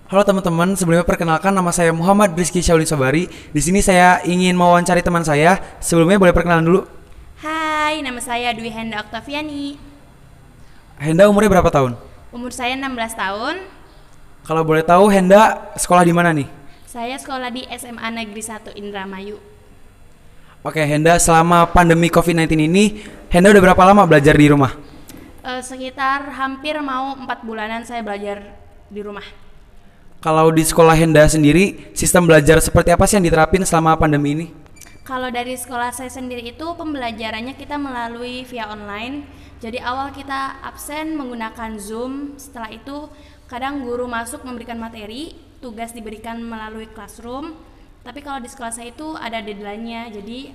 Halo teman-teman, sebelumnya perkenalkan nama saya Muhammad Rizky Shaulin Sobari. Di sini saya ingin mewawancari teman saya. Sebelumnya boleh perkenalan dulu. Hai, nama saya Dwi Henda Oktaviani. Henda umurnya berapa tahun? Umur saya 16 tahun. Kalau boleh tahu Henda sekolah di mana nih? Saya sekolah di SMA Negeri 1 Indramayu. Oke, Henda selama pandemi COVID-19 ini, Henda udah berapa lama belajar di rumah? Sekitar hampir mau 4 bulanan saya belajar di rumah. Kalau di sekolah Henda sendiri, sistem belajar seperti apa sih yang diterapin selama pandemi ini? Kalau dari sekolah saya sendiri itu pembelajarannya kita melalui via online. Jadi awal kita absen menggunakan Zoom. Setelah itu kadang guru masuk memberikan materi, tugas diberikan melalui classroom. Tapi kalau di sekolah saya itu ada deadline-nya. Jadi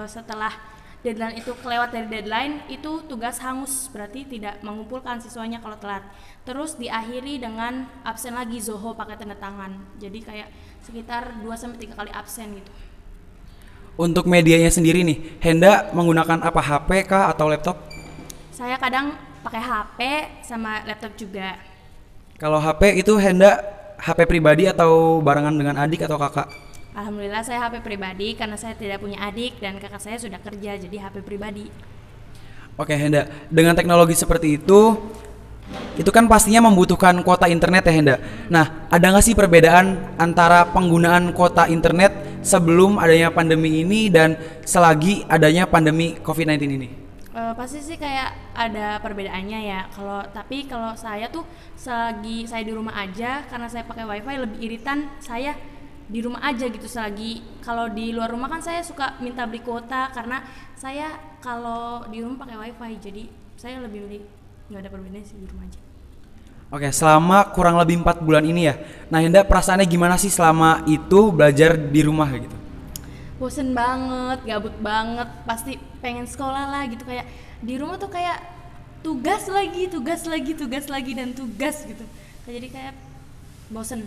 setelah deadline itu kelewat dari deadline itu tugas hangus, berarti tidak mengumpulkan siswanya kalau telat. Terus diakhiri dengan absen lagi, zoho pakai tanda tangan. Jadi kayak sekitar 2 sampai 3 kali absen gitu. Untuk medianya sendiri nih, Henda menggunakan apa, HP kah atau laptop? Saya kadang pakai HP sama laptop juga. Kalau HP itu Henda HP pribadi atau barengan dengan adik atau kakak? Alhamdulillah saya HP pribadi karena saya tidak punya adik dan kakak saya sudah kerja, jadi HP pribadi. Oke Henda, dengan teknologi seperti itu kan pastinya membutuhkan kuota internet ya Henda. Nah, ada nggak sih perbedaan antara penggunaan kuota internet sebelum adanya pandemi ini dan selagi adanya pandemi COVID-19 ini? Pasti sih kayak ada perbedaannya ya. Kalau saya tuh selagi saya di rumah aja karena saya pakai wifi lebih iritan saya di rumah aja gitu. Selagi kalau di luar rumah kan saya suka minta beli kuota karena saya kalau di rumah pakai wifi, jadi saya lebih milih nggak ada perbedaan sih di rumah aja. Oke, selama kurang lebih 4 bulan ini ya. Nah Henda perasaannya gimana sih selama itu belajar di rumah gitu? Bosen banget, gabut banget, pasti pengen sekolah lah gitu. Kayak di rumah tuh kayak tugas lagi, tugas lagi, tugas lagi dan tugas gitu. Jadi kayak bosen.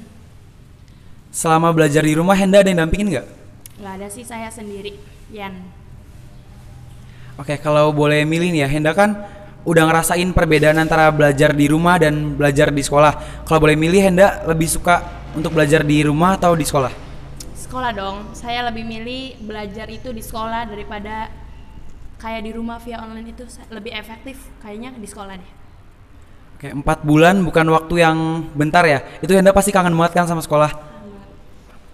Selama belajar di rumah Henda ada yang dampingin nggak? Nggak ada sih, saya sendiri, Yan. Oke, kalau boleh milih nih ya, Henda kan udah ngerasain perbedaan antara belajar di rumah dan belajar di sekolah. Kalau boleh milih, Henda lebih suka untuk belajar di rumah atau di sekolah? Sekolah dong, saya lebih milih belajar itu di sekolah daripada kayak di rumah via online itu lebih efektif kayaknya di sekolah deh. Oke, 4 bulan bukan waktu yang bentar ya. Itu Henda pasti kangen banget kan sama sekolah.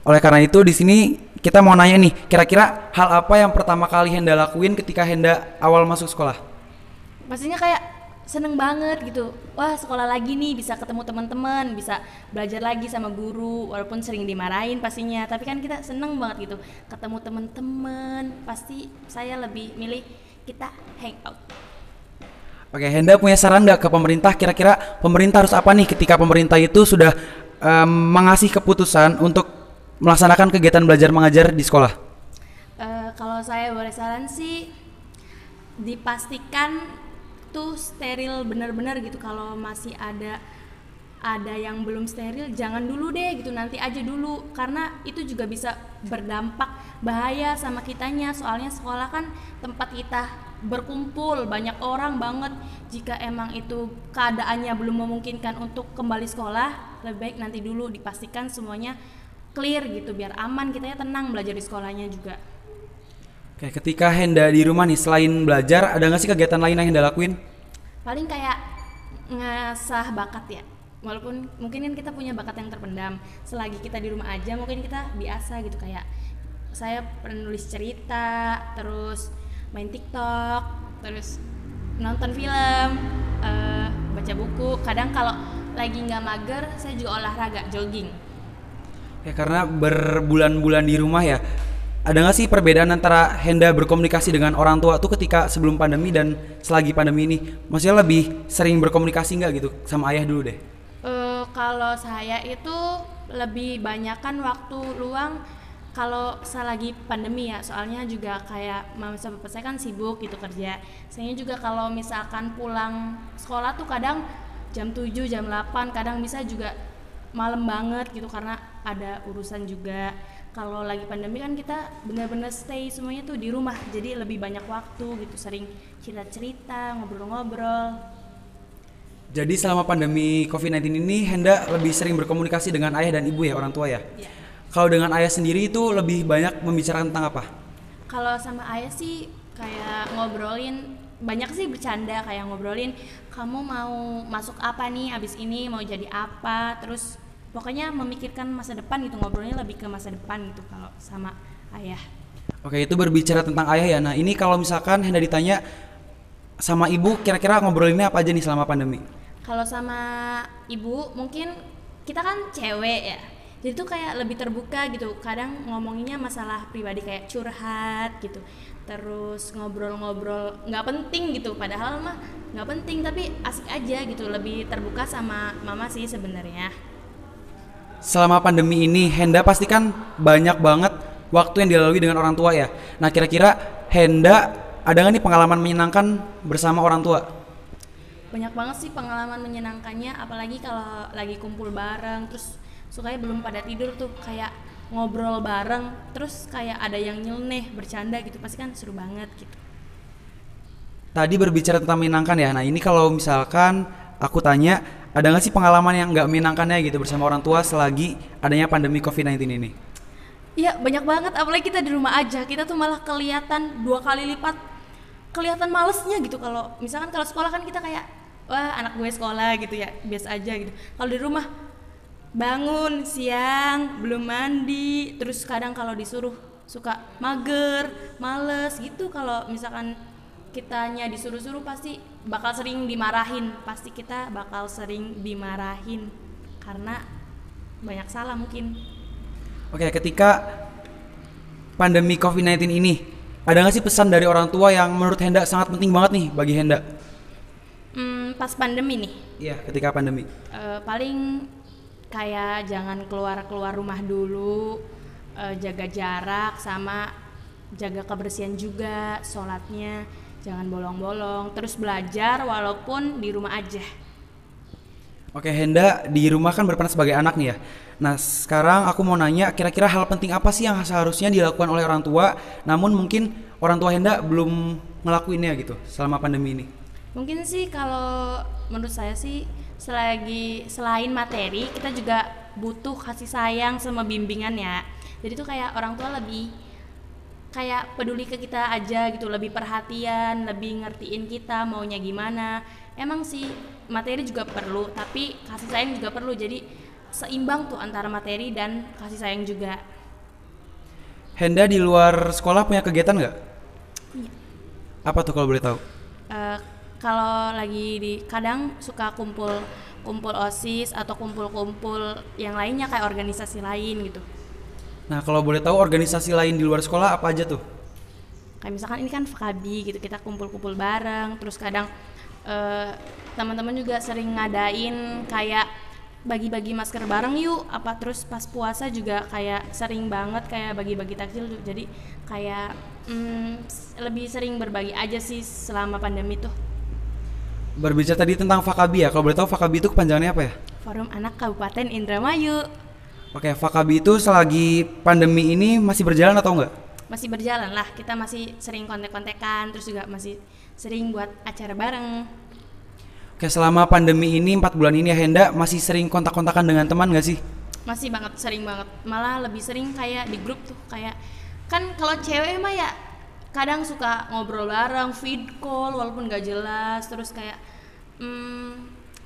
Oleh karena itu di sini kita mau nanya nih, kira-kira hal apa yang pertama kali Henda lakuin ketika Henda awal masuk sekolah? Pastinya kayak seneng banget gitu, wah sekolah lagi nih, bisa ketemu teman-teman, bisa belajar lagi sama guru walaupun sering dimarahin pastinya, tapi kan kita seneng banget gitu ketemu teman-teman. Pasti saya lebih milih kita hangout. Oke, Henda punya saran nggak ke pemerintah? Kira-kira pemerintah harus apa nih ketika pemerintah itu sudah mengasih keputusan untuk melaksanakan kegiatan belajar mengajar di sekolah? Kalau saya boleh saran sih dipastikan tuh steril benar-benar gitu. Kalau masih ada yang belum steril jangan dulu deh gitu, nanti aja dulu karena itu juga bisa berdampak bahaya sama kitanya. Soalnya sekolah kan tempat kita berkumpul banyak orang banget. Jika emang itu keadaannya belum memungkinkan untuk kembali sekolah, lebih baik nanti dulu dipastikan semuanya clear gitu biar aman, kitanya tenang belajar di sekolahnya juga. Oke, ketika Henda di rumah nih selain belajar, ada nggak sih kegiatan lain yang Henda lakuin? Paling kayak ngasah bakat ya, walaupun mungkin kan kita punya bakat yang terpendam, selagi kita di rumah aja mungkin kita biasa gitu. Kayak saya penulis cerita, terus main TikTok, terus nonton film, baca buku. Kadang kalau lagi nggak mager saya juga olahraga, jogging. Ya karena berbulan-bulan di rumah ya, ada nggak sih perbedaan antara Henda berkomunikasi dengan orang tua tuh ketika sebelum pandemi dan selagi pandemi ini? Maksudnya lebih sering berkomunikasi nggak gitu sama ayah dulu deh? Kalau saya itu lebih banyakan waktu luang kalau selagi pandemi ya, soalnya juga kayak mama sama papa saya kan sibuk gitu kerja. Saya juga kalau misalkan pulang sekolah tuh kadang jam 7, jam 8, kadang bisa juga malam banget gitu karena ada urusan juga. Kalau lagi pandemi kan kita benar-benar stay semuanya tuh di rumah, jadi lebih banyak waktu gitu, sering cerita-cerita, ngobrol-ngobrol. Jadi selama pandemi COVID-19 ini Henda lebih sering berkomunikasi dengan ayah dan ibu ya, orang tua ya? Ya. Kalau dengan ayah sendiri itu lebih banyak membicarakan tentang apa? Kalau sama ayah sih kayak ngobrolin, banyak sih bercanda, kayak ngobrolin kamu mau masuk apa nih abis ini, mau jadi apa, terus pokoknya memikirkan masa depan gitu, ngobrolnya lebih ke masa depan gitu kalau sama ayah. Oke, itu berbicara tentang ayah ya. Nah, ini kalau misalkan Henda ditanya sama ibu, kira-kira ngobrolinnya apa aja nih selama pandemi? Kalau sama ibu mungkin kita kan cewek ya, jadi tuh kayak lebih terbuka gitu, kadang ngomonginnya masalah pribadi kayak curhat gitu, terus ngobrol-ngobrol nggak penting gitu, padahal mah nggak penting tapi asik aja gitu, lebih terbuka sama mama sih sebenarnya. Selama pandemi ini Henda pastikan banyak banget waktu yang dilalui dengan orang tua ya. Nah, kira-kira Henda ada nggak nih pengalaman menyenangkan bersama orang tua? Banyak banget sih pengalaman menyenangkannya, apalagi kalau lagi kumpul bareng, terus sukanya belum pada tidur tuh kayak ngobrol bareng, terus kayak ada yang nyeleneh bercanda gitu, pasti kan seru banget gitu. Tadi berbicara tentang menyenangkan ya. Nah, ini kalau misalkan aku tanya, ada nggak sih pengalaman yang nggak menyenangkannya gitu bersama orang tua selagi adanya pandemi COVID-19 ini? Iya banyak banget, apalagi kita di rumah aja, kita tuh malah kelihatan 2 kali lipat kelihatan malesnya gitu. Kalau misalkan kalau sekolah kan kita kayak wah anak gue sekolah gitu ya, biasa aja gitu. Kalau di rumah bangun siang belum mandi, terus kadang kalau disuruh suka mager, males gitu. Kalau misalkan kitanya disuruh-suruh pasti bakal sering dimarahin, pasti kita bakal sering dimarahin karena banyak salah mungkin. Oke, ketika pandemi COVID-19 ini, ada nggak sih pesan dari orang tua yang menurut Henda sangat penting banget nih bagi Henda? Pas pandemi nih, Iya, ketika pandemi. paling kayak jangan keluar rumah dulu, jaga jarak sama jaga kebersihan juga, sholatnya jangan bolong-bolong, terus belajar walaupun di rumah aja. Oke, Henda di rumah kan berperan sebagai anak nih ya. Nah, sekarang aku mau nanya, kira-kira hal penting apa sih yang seharusnya dilakukan oleh orang tua, namun mungkin orang tua Henda belum ngelakuinnya gitu selama pandemi ini? Mungkin sih kalau menurut saya sih selain materi, kita juga butuh kasih sayang sama bimbingan ya. Jadi tuh kayak orang tua lebih kayak peduli ke kita aja gitu, lebih perhatian, lebih ngertiin kita maunya gimana. Emang sih materi juga perlu, tapi kasih sayang juga perlu. Jadi seimbang tuh antara materi dan kasih sayang juga. Henda di luar sekolah punya kegiatan nggak? Iya. Apa tuh kalau boleh tahu? Kalau lagi di kadang suka kumpul OSIS atau kumpul yang lainnya kayak organisasi lain gitu. Nah, kalau boleh tahu organisasi lain di luar sekolah apa aja tuh? Kayak misalkan ini kan Fakabi gitu, kita kumpul-kumpul bareng, terus kadang teman-teman juga sering ngadain kayak bagi-bagi masker bareng yuk apa, terus pas puasa juga kayak sering banget kayak bagi-bagi takjil, jadi kayak lebih sering berbagi aja sih selama pandemi tuh. Berbicara tadi tentang Fakabi ya, kalau boleh tahu Fakabi itu kepanjangannya apa ya? Forum Anak Kabupaten Indramayu. Oke, Fakabi itu selagi pandemi ini masih berjalan atau enggak? Masih berjalan lah, kita masih sering kontek-kontekan, terus juga masih sering buat acara bareng. Oke, selama pandemi ini 4 bulan ini ya Henda masih sering kontak-kontakan dengan teman nggak sih? Masih banget, sering banget, malah lebih sering kayak di grup tuh, kayak kan kalau cewek mah ya kadang suka ngobrol bareng, feed call walaupun gak jelas, terus kayak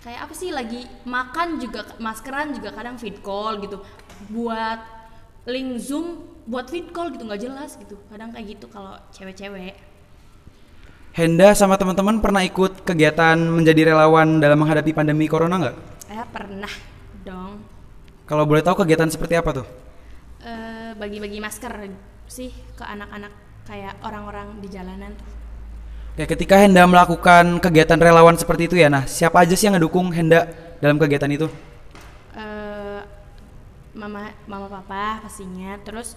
kayak apa sih lagi makan juga maskeran juga kadang feed call gitu, buat link Zoom buat feed call gitu nggak jelas gitu, kadang kayak gitu kalau cewek-cewek. Henda sama teman-teman pernah ikut kegiatan menjadi relawan dalam menghadapi pandemi corona nggak? Pernah dong. Kalau boleh tahu kegiatan seperti apa tuh? Bagi-bagi masker sih ke anak-anak kayak orang-orang di jalanan. Oke, ketika Henda melakukan kegiatan relawan seperti itu ya, nah siapa aja sih yang ngedukung Henda dalam kegiatan itu? Mama papa pastinya, terus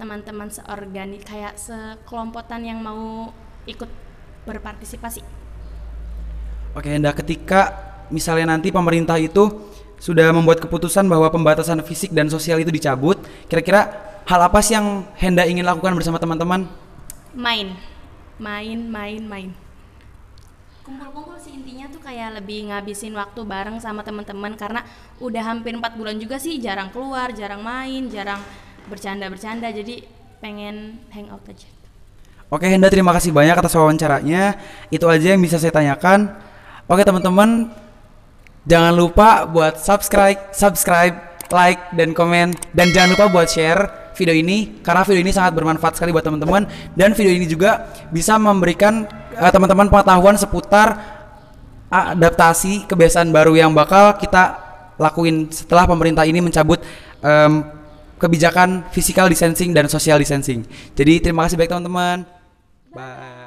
teman-teman kayak sekelompotan yang mau ikut berpartisipasi. Oke Henda, ketika misalnya nanti pemerintah itu sudah membuat keputusan bahwa pembatasan fisik dan sosial itu dicabut, kira-kira hal apa sih yang Henda ingin lakukan bersama teman-teman? Main. Kumpul-kumpul sih, intinya tuh kayak lebih ngabisin waktu bareng sama teman-teman, karena udah hampir 4 bulan juga sih jarang keluar, jarang main, jarang bercanda-bercanda, jadi pengen hangout aja. Oke Henda, terima kasih banyak atas wawancaranya. Itu aja yang bisa saya tanyakan. Oke teman-teman, jangan lupa buat subscribe, like, dan komen. Dan jangan lupa buat share video ini, karena video ini sangat bermanfaat sekali buat teman-teman. Dan video ini juga bisa memberikan teman-teman pengetahuan seputar adaptasi kebiasaan baru yang bakal kita lakuin setelah pemerintah ini mencabut kebijakan physical distancing dan social distancing. Jadi terima kasih baik teman-teman. Bye.